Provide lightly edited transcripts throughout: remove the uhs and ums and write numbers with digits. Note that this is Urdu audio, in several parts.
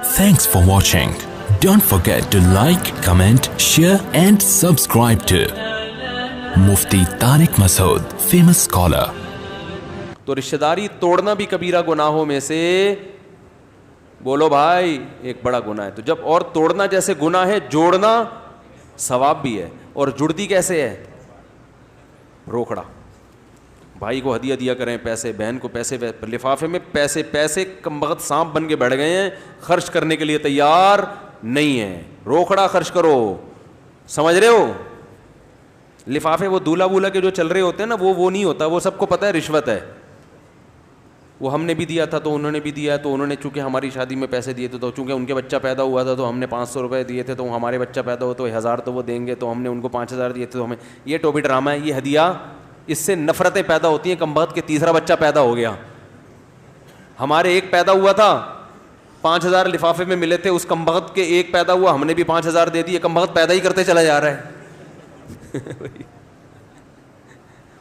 Thanks for watching. Don't forget to like, comment, share and subscribe to Mufti Tariq Masood, famous scholar. تو رشتہ داری توڑنا بھی کبیرہ گناہوں میں سے بولو بھائی ایک بڑا گناہ ہے. تو جب اور توڑنا جیسے گناہ ہے, جوڑنا ثواب بھی ہے. اور جڑتی کیسے ہے؟ روکھڑا. بھائی کو ہدیہ دیا کریں پیسے, بہن کو پیسے, لفافے میں پیسے پیسے کمبخت سانپ بن کے بیٹھ گئے ہیں, خرچ کرنے کے لیے تیار نہیں ہیں. روکھڑا خرچ کرو, سمجھ رہے ہو؟ لفافے وہ دولہا وولہا کے جو چل رہے ہوتے ہیں نا, وہ نہیں ہوتا, وہ سب کو پتہ ہے رشوت ہے. وہ ہم نے بھی دیا تھا تو انہوں نے بھی دیا, تو انہوں نے چونکہ ہماری شادی میں پیسے دیے تھے تو چونکہ ان کے بچہ پیدا ہوا تھا تو ہم نے 500 روپے دیے تھے, تو ہمارے بچہ پیدا ہوا تو 1000 تو وہ دیں گے, تو ہم نے ان کو 5000 دیے تھے, تو ہمیں یہ ٹوپی ڈرامہ ہے, یہ ہدیہ. اس سے نفرتیں پیدا ہوتی ہیں. کمبخت کے تیسرا بچہ پیدا ہو گیا, ہمارے ایک پیدا ہوا تھا 5000 لفافے میں ملے تھے, اس کمبخت کے ایک پیدا ہوا, ہم نے بھی 5000 دے دی. کمبخت پیدا ہی کرتے چلا جا رہا ہے.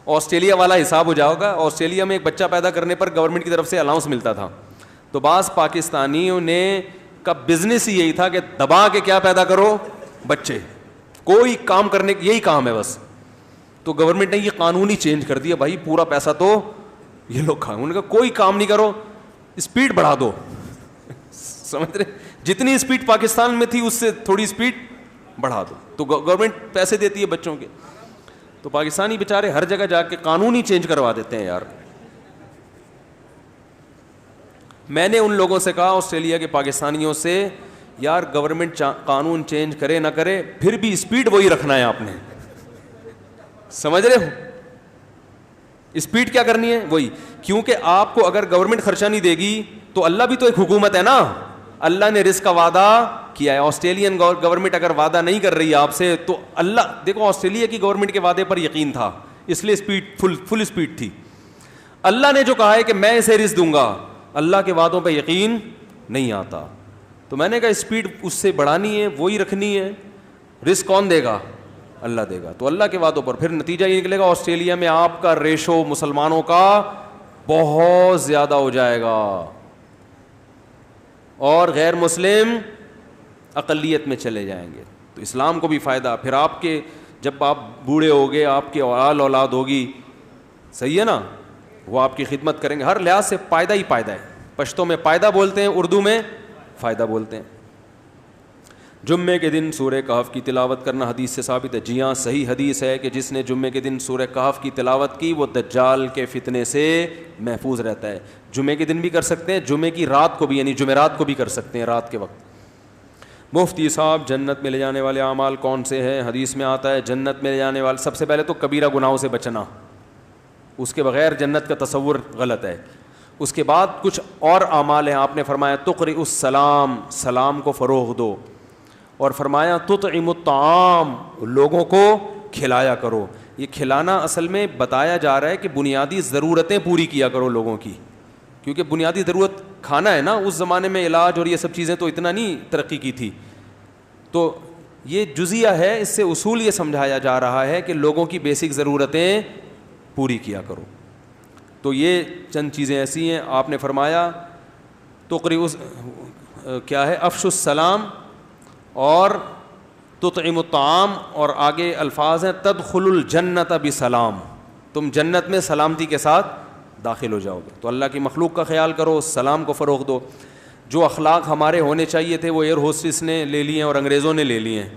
آسٹریلیا والا حساب ہو جاؤ گا. آسٹریلیا میں ایک بچہ پیدا کرنے پر گورنمنٹ کی طرف سے الاؤنس ملتا تھا. تو بعض پاکستانیوں نے کا بزنس ہی یہی تھا کہ دبا کے کیا پیدا کرو, بچے, کوئی کام کرنے یہی کام ہے بس. تو گورنمنٹ نے یہ قانون ہی چینج کر دیا, بھائی پورا پیسہ تو یہ لوگ کھائیں. انہوں نے کہا کوئی کام نہیں کرو, اسپیڈ بڑھا دو. سمجھ رہے, جتنی اسپیڈ پاکستان میں تھی اس سے تھوڑی اسپیڈ بڑھا دو. تو گورنمنٹ پیسے دیتی ہے بچوں کے. تو پاکستانی بیچارے ہر جگہ جا کے قانون ہی چینج کروا دیتے ہیں یار. میں نے ان لوگوں سے کہا, آسٹریلیا کے پاکستانیوں سے, یار گورنمنٹ قانون چینج کرے نہ کرے پھر بھی اسپیڈ وہی رکھنا ہے آپ نے. سمجھ رہے ہو, اسپیڈ کیا کرنی ہے وہی. کیونکہ آپ کو اگر گورنمنٹ خرچہ نہیں دے گی تو اللہ بھی تو ایک حکومت ہے نا, اللہ نے رزق کا وعدہ کیا ہے. آسٹریلین گورنمنٹ اگر وعدہ نہیں کر رہی ہے آپ سے تو اللہ, دیکھو آسٹریلیا کی گورنمنٹ کے وعدے پر یقین تھا اس لیے اسپیڈ فل اسپیڈ تھی. اللہ نے جو کہا ہے کہ میں اسے رزق دوں گا, اللہ کے وعدوں پہ یقین نہیں آتا. تو میں نے کہا اسپیڈ اس سے بڑھانی ہے, وہی رکھنی ہے. رزق کون دے گا؟ اللہ دے گا. تو اللہ کے وعدوں پر پھر نتیجہ یہ نکلے گا آسٹریلیا میں آپ کا ریشو مسلمانوں کا بہت زیادہ ہو جائے گا اور غیر مسلم اقلیت میں چلے جائیں گے. تو اسلام کو بھی فائدہ. پھر آپ کے جب آپ بوڑھے ہوگے, آپ کی اولاد ہوگی, صحیح ہے نا, وہ آپ کی خدمت کریں گے. ہر لحاظ سے فائدہ ہی فائدہ ہے. پشتوں میں فائدہ بولتے ہیں, اردو میں فائدہ بولتے ہیں. جمعے کے دن سورہ کہف کی تلاوت کرنا حدیث سے ثابت ہے. جی ہاں, صحیح حدیث ہے کہ جس نے جمعے کے دن سورہ کہف کی تلاوت کی وہ دجال کے فتنے سے محفوظ رہتا ہے. جمعے کے دن بھی کر سکتے ہیں, جمعے کی رات کو بھی یعنی جمعرات کو بھی کر سکتے ہیں, رات کے وقت. مفتی صاحب جنت میں لے جانے والے اعمال کون سے ہیں؟ حدیث میں آتا ہے جنت میں لے جانے والے, سب سے پہلے تو کبیرہ گناہوں سے بچنا, اس کے بغیر جنت کا تصور غلط ہے. اس کے بعد کچھ اور اعمال ہیں. آپ نے فرمایا تقرئ السلام, سلام کو فروغ دو, اور فرمایا تطعم الطعام, لوگوں کو کھلایا کرو. یہ کھلانا اصل میں بتایا جا رہا ہے کہ بنیادی ضرورتیں پوری کیا کرو لوگوں کی, کیونکہ بنیادی ضرورت کھانا ہے نا. اس زمانے میں علاج اور یہ سب چیزیں تو اتنا نہیں ترقی کی تھی. تو یہ جزیہ ہے, اس سے اصول یہ سمجھایا جا رہا ہے کہ لوگوں کی بیسک ضرورتیں پوری کیا کرو. تو یہ چند چیزیں ایسی ہیں. آپ نے فرمایا کیا ہے, افشوا السلام اور تطعم الطعام, اور آگے الفاظ ہیں تدخل الجنت بسلام, تم جنت میں سلامتی کے ساتھ داخل ہو جاؤ گے. تو اللہ کی مخلوق کا خیال کرو, سلام کو فروغ دو. جو اخلاق ہمارے ہونے چاہیے تھے وہ ایئر ہوسٹس نے لے لیے ہیں اور انگریزوں نے لے لیے ہیں.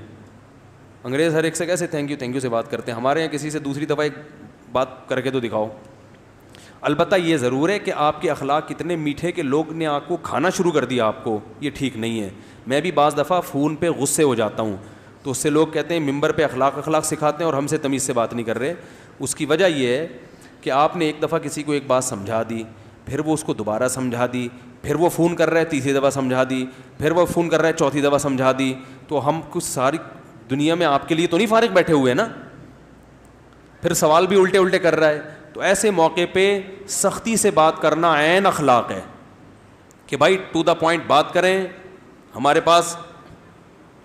انگریز ہر ایک سے کیسے تھینک یو سے بات کرتے ہیں, ہمارے یہاں کسی سے دوسری دفعہ ایک بات کر کے تو دکھاؤ. البتہ یہ ضرور ہے کہ آپ کے اخلاق کتنے میٹھے کہ لوگ نے آپ کو کھانا شروع کر دیا آپ کو, یہ ٹھیک نہیں ہے. میں بھی بعض دفعہ فون پہ غصے ہو جاتا ہوں, تو اس سے لوگ کہتے ہیں ممبر پہ اخلاق سکھاتے ہیں اور ہم سے تمیز سے بات نہیں کر رہے. اس کی وجہ یہ ہے کہ آپ نے ایک دفعہ کسی کو ایک بات سمجھا دی, پھر وہ اس کو دوبارہ سمجھا دی, پھر وہ فون کر رہا ہے تیسری دفعہ سمجھا دی, پھر وہ فون کر رہا ہے چوتھی دفعہ سمجھا دی. تو ہم کچھ ساری دنیا میں آپ کے لیے تو نہیں فارغ بیٹھے ہوئے ہیں نا, پھر سوال بھی الٹے کر رہا ہے. تو ایسے موقع پہ سختی سے بات کرنا عین اخلاق ہے کہ بھائی ٹو دا پوائنٹ بات کریں, ہمارے پاس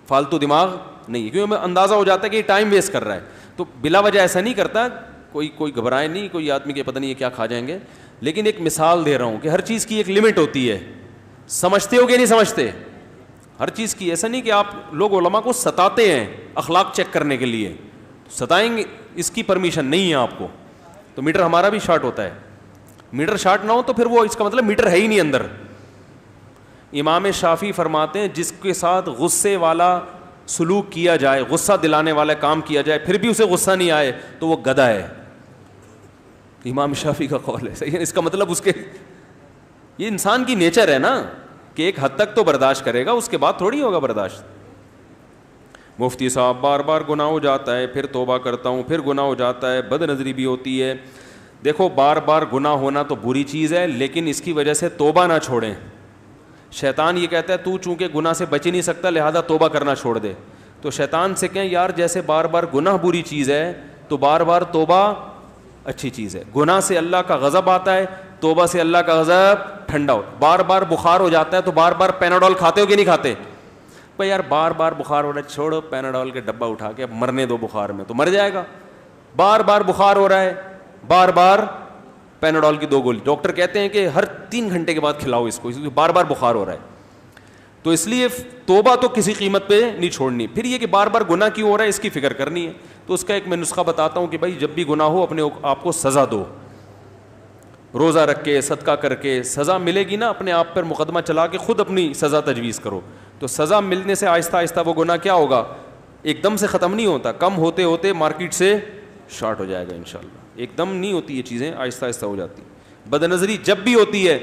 فالتو دماغ نہیں ہے, کیونکہ ہمیں اندازہ ہو جاتا ہے کہ یہ ٹائم ویسٹ کر رہا ہے. تو بلا وجہ ایسا نہیں کرتا, کوئی گھبرائے نہیں, کوئی آدمی کے پتہ نہیں ہے کیا کھا جائیں گے. لیکن ایک مثال دے رہا ہوں کہ ہر چیز کی ایک لمٹ ہوتی ہے. سمجھتے ہو کہ نہیں سمجھتے؟ ہر چیز کی. ایسا نہیں کہ آپ لوگ علماء کو ستاتے ہیں اخلاق چیک کرنے کے لیے, ستائیں گے, اس کی پرمیشن نہیں ہے آپ کو. تو میٹر ہمارا بھی شارٹ ہوتا ہے, میٹر شارٹ نہ ہو تو پھر وہ اس کا مطلب میٹر ہے ہی نہیں اندر. امام شافعی فرماتے ہیں جس کے ساتھ غصے والا سلوک کیا جائے, غصہ دلانے والا کام کیا جائے, پھر بھی اسے غصہ نہیں آئے تو وہ گدھا ہے. امام شافعی کا قول ہے, صحیح ہے. اس کا مطلب اس کے, یہ انسان کی نیچر ہے نا کہ ایک حد تک تو برداشت کرے گا, اس کے بعد تھوڑی ہوگا برداشت. مفتی صاحب بار بار گناہ ہو جاتا ہے, پھر توبہ کرتا ہوں, پھر گناہ ہو جاتا ہے, بد نظری بھی ہوتی ہے. دیکھو بار بار گناہ ہونا تو بری چیز ہے, لیکن اس کی وجہ سے توبہ نہ چھوڑیں. شیطان یہ کہتا ہے تو چونکہ گناہ سے بچ ہی نہیں سکتا لہذا توبہ کرنا چھوڑ دے. تو شیطان سے کہیں یار جیسے بار بار گناہ بری چیز ہے تو بار بار توبہ اچھی چیز ہے. گناہ سے اللہ کا غضب آتا ہے, توبہ سے اللہ کا غضب ٹھنڈا ہوتا ہے. بار بار بخار ہو جاتا ہے تو بار بار پیناڈول کھاتے ہو کہ نہیں کھاتے؟ بھائی یار بار بار بخار ہو رہا ہے, چھوڑو پیناڈول کے ڈبہ اٹھا کے, اب مرنے دو بخار میں, تو مر جائے گا. بار بار بخار ہو رہا ہے, بار بار پیناڈول کی 2 گولی, ڈاکٹر کہتے ہیں کہ ہر 3 گھنٹے کے بعد کھلاؤ اس کو, اس لیے بار بار بخار ہو رہا ہے. تو اس لیے توبہ تو کسی قیمت پہ نہیں چھوڑنی. پھر یہ کہ بار بار گناہ کیوں ہو رہا ہے اس کی فکر کرنی ہے. تو اس کا ایک میں نسخہ بتاتا ہوں کہ بھائی جب بھی گناہ ہو اپنے آپ کو سزا دو, روزہ رکھ کے, صدقہ کر کے. سزا ملے گی نا, اپنے آپ پر مقدمہ چلا کے خود اپنی سزا تجویز کرو. تو سزا ملنے سے آہستہ آہستہ وہ گناہ کیا ہوگا, ایک دم سے ختم نہیں ہوتا, کم ہوتے ہوتے مارکیٹ سے شارٹ ہو جائے گا انشاءاللہ. ایک دم نہیں ہوتی یہ چیزیں, آہستہ آہستہ ہو جاتی. بد نظری جب بھی ہوتی ہے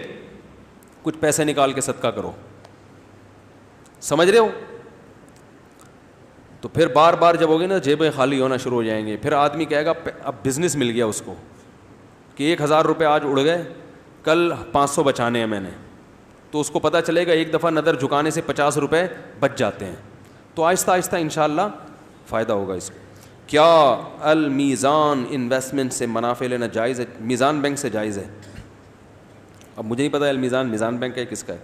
کچھ پیسے نکال کے صدقہ کرو, سمجھ رہے ہو؟ تو پھر بار بار جب ہوگی نا جیبیں خالی ہونا شروع ہو جائیں گے. پھر آدمی کہے گا اب بزنس مل گیا اس کو کہ 1000 روپے آج اڑ گئے, کل 500 بچانے ہیں میں نے. تو اس کو پتہ چلے گا ایک دفعہ نظر جھکانے سے 50 روپے بچ جاتے ہیں. تو آہستہ آہستہ انشاءاللہ فائدہ ہوگا اس کو. کیا المیزان انویسٹمنٹ سے منافع لینا جائز ہے؟ میزان بینک سے جائز ہے. اب مجھے نہیں پتہ المیزان میزان بینک ہے کس کا ہے.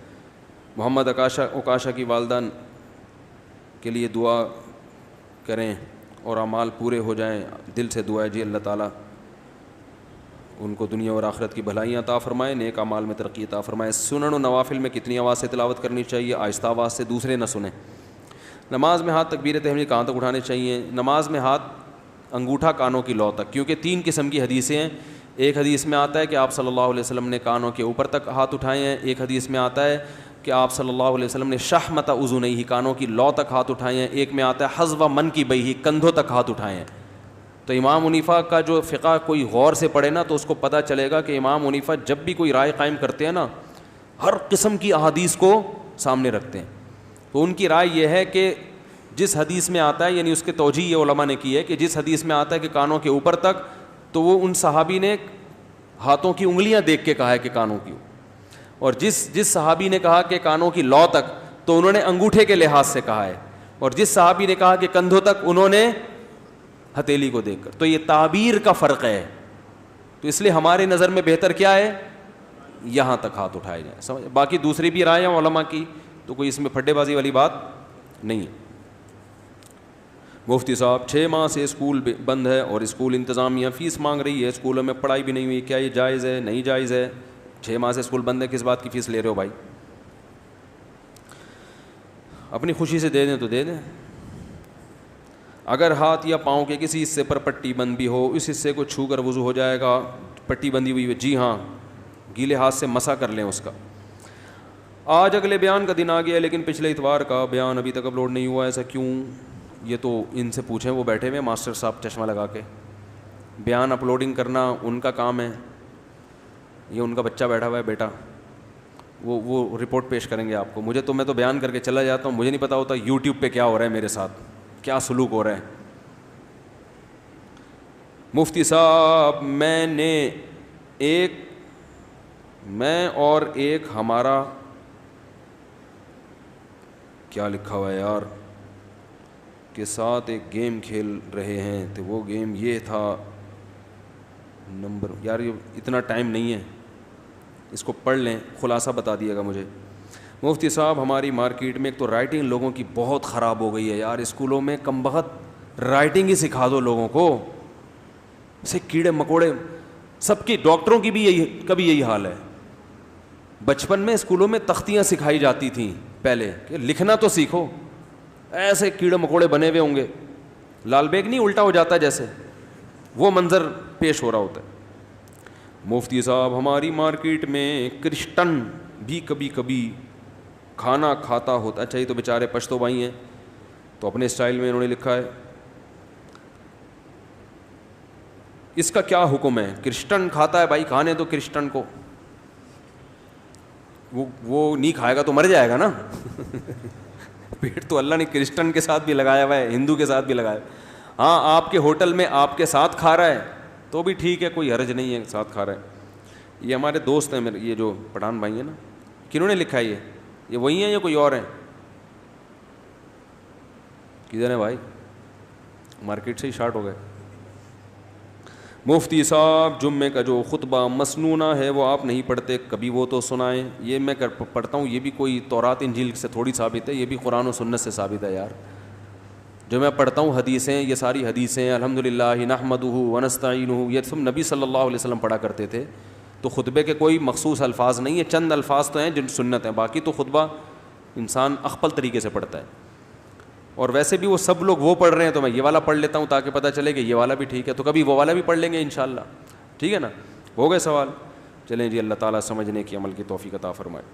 محمد اوکاشا کی والدہ کے لیے دعا کریں اور اعمال پورے ہو جائیں, دل سے دعا ہے جی. اللہ تعالیٰ ان کو دنیا اور آخرت کی بھلائیاں عطا فرمائے, نیک اعمال میں ترقی عطا فرمائے. سنن و نوافل میں کتنی آواز سے تلاوت کرنی چاہیے؟ آہستہ آواز سے, دوسرے نہ سنیں. نماز میں ہاتھ تکبیر تحمیل کہاں تک اٹھانے چاہیے؟ نماز میں ہاتھ انگوٹھا کانوں کی لو تک, کیونکہ 3 قسم کی حدیثیں ہیں. ایک حدیث میں آتا ہے کہ آپ صلی اللہ علیہ وسلم نے کانوں کے اوپر تک ہاتھ اٹھائے ہیں. ایک حدیث میں آتا ہے کہ آپ صلی اللہ علیہ وسلم نے شحمت اذنیہ کانوں کی لو تک ہاتھ اٹھائے ہیں. ایک میں آتا ہے حذو منکبیہ کندھوں تک ہاتھ اٹھائے ہیں. تو امام حنیفہ کا جو فقہ کوئی غور سے پڑھے نا تو اس کو پتہ چلے گا کہ امام حنیفہ جب بھی کوئی رائے قائم کرتے ہیں نا ہر قسم کی احادیث کو سامنے رکھتے ہیں. تو ان کی رائے یہ ہے کہ جس حدیث میں آتا ہے, یعنی اس کے توجیہ یہ علماء نے کی ہے کہ جس حدیث میں آتا ہے کہ کانوں کے اوپر تک, تو وہ ان صحابی نے ہاتھوں کی انگلیاں دیکھ کے کہا ہے کہ کانوں کی, اور جس صحابی نے کہا کہ کانوں کی لو تک تو انہوں نے انگوٹھے کے لحاظ سے کہا ہے, اور جس صحابی نے کہا کہ کندھوں تک انہوں نے ہتھیلی کو دیکھ کر. تو یہ تعبیر کا فرق ہے. تو اس لیے ہماری نظر میں بہتر کیا ہے, یہاں تک ہاتھ اٹھائے جائیں. سمجھ, باقی دوسری بھی رائے ہیں علماء کی, تو کوئی اس میں پھڈے بازی والی بات نہیں ہے. مفتی صاحب 6 ماہ سے اسکول بند ہے اور اسکول انتظامیہ فیس مانگ رہی ہے, اسکولوں میں پڑھائی بھی نہیں ہوئی, کیا یہ جائز ہے نہیں جائز ہے؟ 6 ماہ سے اسکول بند ہے, کس بات کی فیس لے رہے ہو بھائی؟ اپنی خوشی سے دے دیں تو دے دیں. اگر ہاتھ یا پاؤں کے کسی حصے پر پٹی بند بھی ہو, اس حصے کو چھو کر وضو ہو جائے گا؟ پٹی بندی ہوئی ہے جی ہاں, گیلے ہاتھ سے مسا کر لیں اس کا. آج اگلے بیان کا دن آ گیا لیکن پچھلے اتوار کا بیان ابھی تک اپلوڈ نہیں ہوا, ایسا کیوں؟ یہ تو ان سے پوچھیں, وہ بیٹھے ہوئے ماسٹر صاحب چشمہ لگا کے. بیان اپلوڈنگ کرنا ان کا کام ہے, یہ ان کا بچہ بیٹھا ہوا ہے بیٹا, وہ رپورٹ پیش کریں گے آپ کو. مجھے تو, میں تو بیان کر کے چلا جاتا ہوں, مجھے نہیں پتا ہوتا یوٹیوب پہ کیا ہو رہا ہے میرے ساتھ, کیا سلوک ہو رہا ہے. مفتی صاحب میں اور ایک ہمارا کیا لکھا ہوا ہے یار کے ساتھ ایک گیم کھیل رہے ہیں, تو وہ گیم یہ تھا نمبر, یار یہ اتنا ٹائم نہیں ہے, اس کو پڑھ لیں, خلاصہ بتا دیے گا مجھے. مفتی صاحب ہماری مارکیٹ میں ایک تو رائٹنگ لوگوں کی بہت خراب ہو گئی ہے یار, اسکولوں میں کم بخت رائٹنگ ہی سکھا دو لوگوں کو, اسے کیڑے مکوڑے سب کی, ڈاکٹروں کی بھی کبھی یہی حال ہے. بچپن میں اسکولوں میں تختیاں سکھائی جاتی تھیں, پہلے کہ لکھنا تو سیکھو. ایسے کیڑے مکوڑے بنے ہوئے ہوں گے, لال بیگ نہیں الٹا ہو جاتا جیسے, وہ منظر پیش ہو رہا ہوتا ہے. مفتی صاحب ہماری مارکیٹ میں کرسچن بھی کبھی کبھی کھانا کھاتا ہوتا. اچھا یہ تو بیچارے پشتو بھائی ہیں تو اپنے اسٹائل میں انہوں نے لکھا ہے. اس کا کیا حکم ہے؟ کرسچن کھاتا ہے بھائی, کھانے تو کرسچن کو, وہ نہیں کھائے گا تو مر جائے گا نا. پیٹ تو اللہ نے کرسچن کے ساتھ بھی لگایا ہوا ہے, ہندو کے ساتھ بھی لگایا. ہاں آپ کے ہوٹل میں آپ کے ساتھ کھا رہا ہے تو بھی ٹھیک ہے, کوئی حرج نہیں ہے, ساتھ کھا رہا ہے. یہ ہمارے دوست ہیں میرے, یہ جو پٹھان بھائی ہیں نا, کنہوں نے لکھا ہے یہ وہی ہیں یا کوئی اور ہیں؟ کدھر ہیں بھائی؟ مارکیٹ سے ہی شارٹ ہو گئے. مفتی صاحب جمعے کا جو خطبہ مسنونہ ہے وہ آپ نہیں پڑھتے, کبھی وہ تو سنائیں. یہ میں پڑھتا ہوں, یہ بھی کوئی تورات انجیل سے تھوڑی ثابت ہے, یہ بھی قرآن و سنت سے ثابت ہے یار. جو میں پڑھتا ہوں حدیثیں, یہ ساری حدیثیں الحمدللہ نحمدہ ونستعینہ, یہ سب نبی صلی اللہ علیہ وسلم پڑھا کرتے تھے. تو خطبے کے کوئی مخصوص الفاظ نہیں ہیں, چند الفاظ تو ہیں جن سنت ہیں, باقی تو خطبہ انسان اخپل طریقے سے پڑھتا ہے. اور ویسے بھی وہ سب لوگ وہ پڑھ رہے ہیں تو میں یہ والا پڑھ لیتا ہوں تاکہ پتہ چلے کہ یہ والا بھی ٹھیک ہے, تو کبھی وہ والا بھی پڑھ لیں گے انشاءاللہ. ٹھیک ہے نا, ہو گئے سوال؟ چلیں جی, اللہ تعالیٰ سمجھنے کی عمل کی توفیق عطا فرمائے.